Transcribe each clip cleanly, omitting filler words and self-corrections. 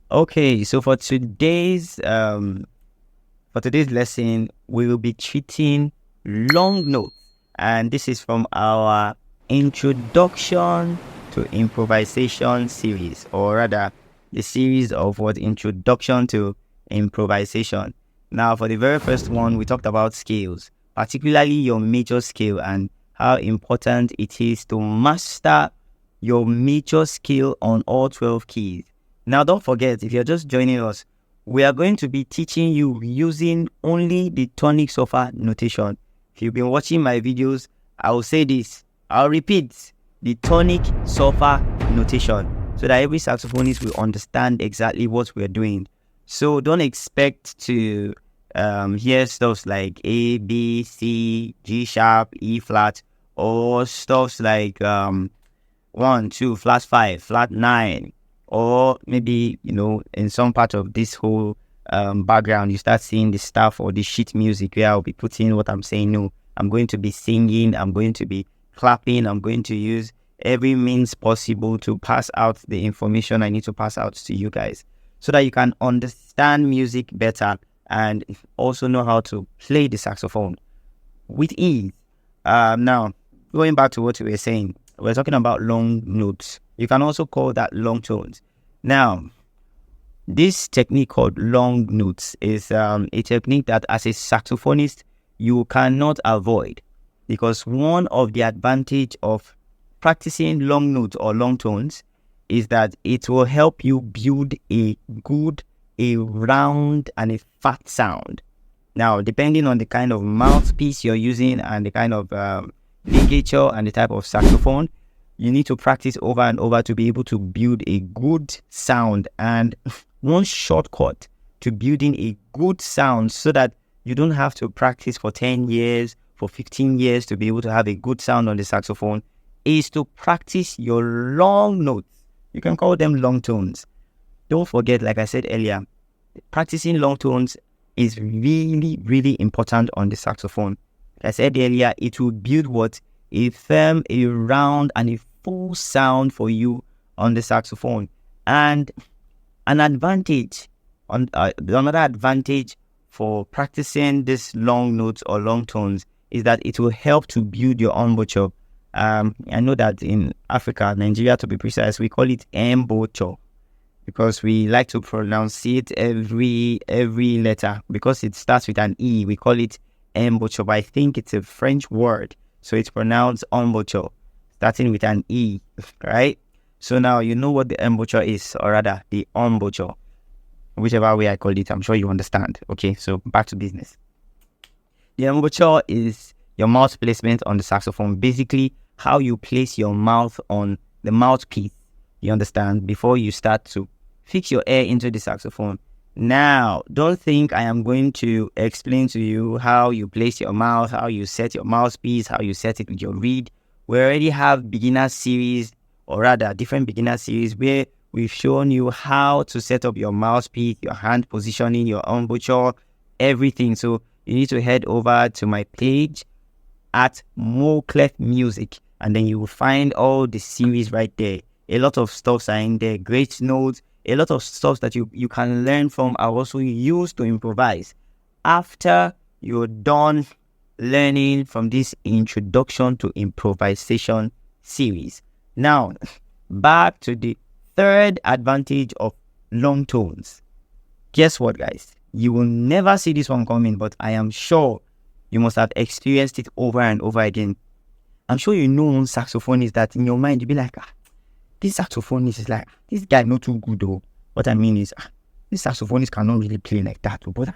Okay, so for today's lesson, we will be treating long notes, and this is from our introduction to improvisation series, or rather, the series of what introduction to improvisation. Now, for the very first one, we talked about scales, particularly your major scale, and how important it is to master your major scale on all 12 keys. Now, don't forget, if you're just joining us, we are going to be teaching you using only the tonic surfer notation. If you've been watching my videos, I will say this, I'll repeat, the tonic surfer notation, so that every saxophonist will understand exactly what we're doing. So don't expect to hear stuff like A, B, C, G sharp, E flat, or stuff like 1, 2, flat 5, flat 9, or maybe, in some part of this whole background, you start seeing the stuff or the sheet music where I'll be putting what I'm saying. No, I'm going to be singing, I'm going to be clapping, I'm going to use every means possible to pass out the information I need to pass out to you guys, so that you can understand music better and also know how to play the saxophone with ease. Now, going back to what we were saying, we're talking about long notes. You can also call that long tones. Now, this technique called long notes is a technique that as a saxophonist, you cannot avoid, because one of the advantage of practicing long notes or long tones is that it will help you build a round and a fat sound. Now, depending on the kind of mouthpiece you're using and the kind of ligature and the type of saxophone, you need to practice over and over to be able to build a good sound. And one shortcut to building a good sound, so that you don't have to practice for 10 years, for 15 years to be able to have a good sound on the saxophone, is to practice your long notes. You can call them long tones. Don't forget, like I said earlier, practicing long tones is really, really important on the saxophone. Like I said earlier, it will build what? A firm, a round, and a full sound for you on the saxophone. And another advantage for practicing these long notes or long tones is that it will help to build your embouchure. I know that in Africa, Nigeria to be precise, we call it embouchure, because we like to pronounce it every letter. Because it starts with an E, we call it embouchure, but I think it's a French word, so it's pronounced embouchure, starting with an E, right? So now you know what the embouchure is, or rather the embouchure, whichever way I call it. I'm sure you understand. Okay, so back to business. The embouchure is your mouth placement on the saxophone, basically how you place your mouth on the mouthpiece, you understand, before you start to fix your air into the saxophone. Now, don't think I am going to explain to you how you place your mouth, how you set your mouthpiece, how you set it with your reed. We already have beginner series, or rather different beginner series, where we've shown you how to set up your mouthpiece, your hand positioning, your embouchure, everything. So you need to head over to my page at Moclefmusic, and then you will find all the series right there. A lot of stuff are in there, great notes, a lot of stuff that you can learn from are also used to improvise. After you're done learning from this introduction to improvisation series. Now, back to the third advantage of long tones. Guess what, guys? You will never see this one coming, but I am sure you must have experienced it over and over again. I'm sure you know one saxophonist that in your mind you'll be like, this saxophonist is like, this guy not too good though. What I mean is, this saxophonist cannot really play like that. But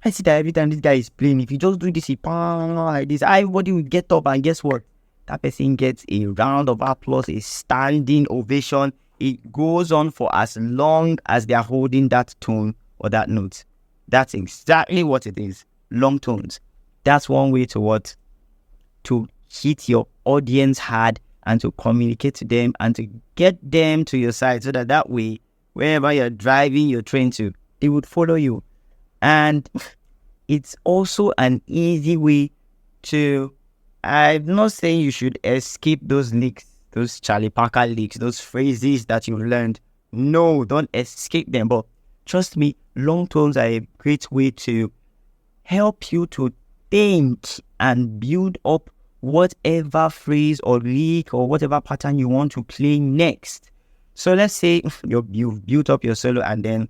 I see that every time this guy is playing, if he just do this, he like this, everybody will get up, and guess what? That person gets a round of applause, a standing ovation. It goes on for as long as they are holding that tone or that note. That's exactly what it is. Long tones. That's one way to hit your audience hard and to communicate to them and to get them to your side, so that way, wherever you're driving your train to, they would follow you. And it's also an easy way to, I'm not saying you should escape those licks, those Charlie Parker licks, those phrases that you've learned No, don't escape them. But trust me, long tones are a great way to help you to think and build up whatever phrase or lick or whatever pattern you want to play next. So let's say you've built up your solo and then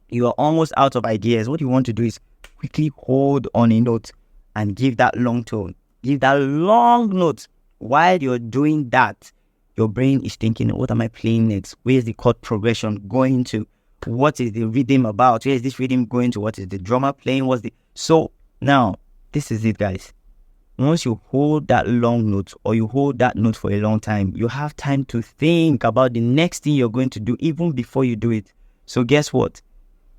you are almost out of ideas. What you want to do is quickly hold on a note and give that long tone. Give that long note. While you're doing that, your brain is thinking, what am I playing next? Where is the chord progression going to? What is the rhythm about? Where is this rhythm going to? What is the drummer playing? So now, this is it, guys. Once you hold that long note or you hold that note for a long time, you have time to think about the next thing you're going to do even before you do it. So guess what?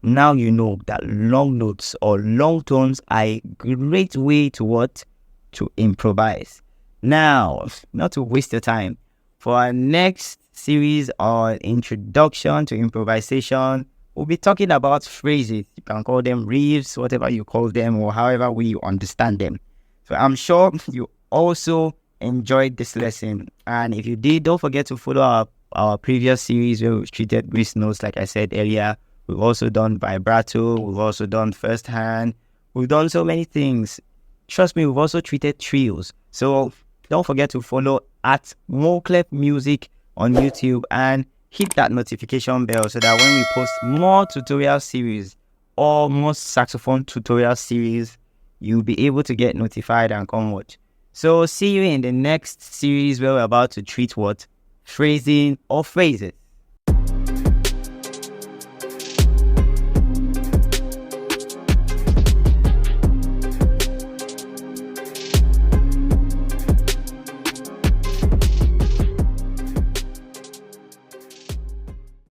Now you know that long notes or long tones are a great way to what? To improvise. Now, not to waste your time, for our next series on introduction to improvisation, we'll be talking about phrases. You can call them riffs, whatever you call them, or however way you understand them. So I'm sure you also enjoyed this lesson. And if you did, don't forget to follow our previous series where we've treated wrist notes, like I said earlier. We've also done vibrato. We've also done first hand. We've done so many things. Trust me, we've also treated trios. So don't forget to follow at Moclefmusic on YouTube and hit that notification bell so that when we post more tutorial series or more saxophone tutorial series, you'll be able to get notified and come watch. So see you in the next series where we're about to treat what? Phrasing or phrases.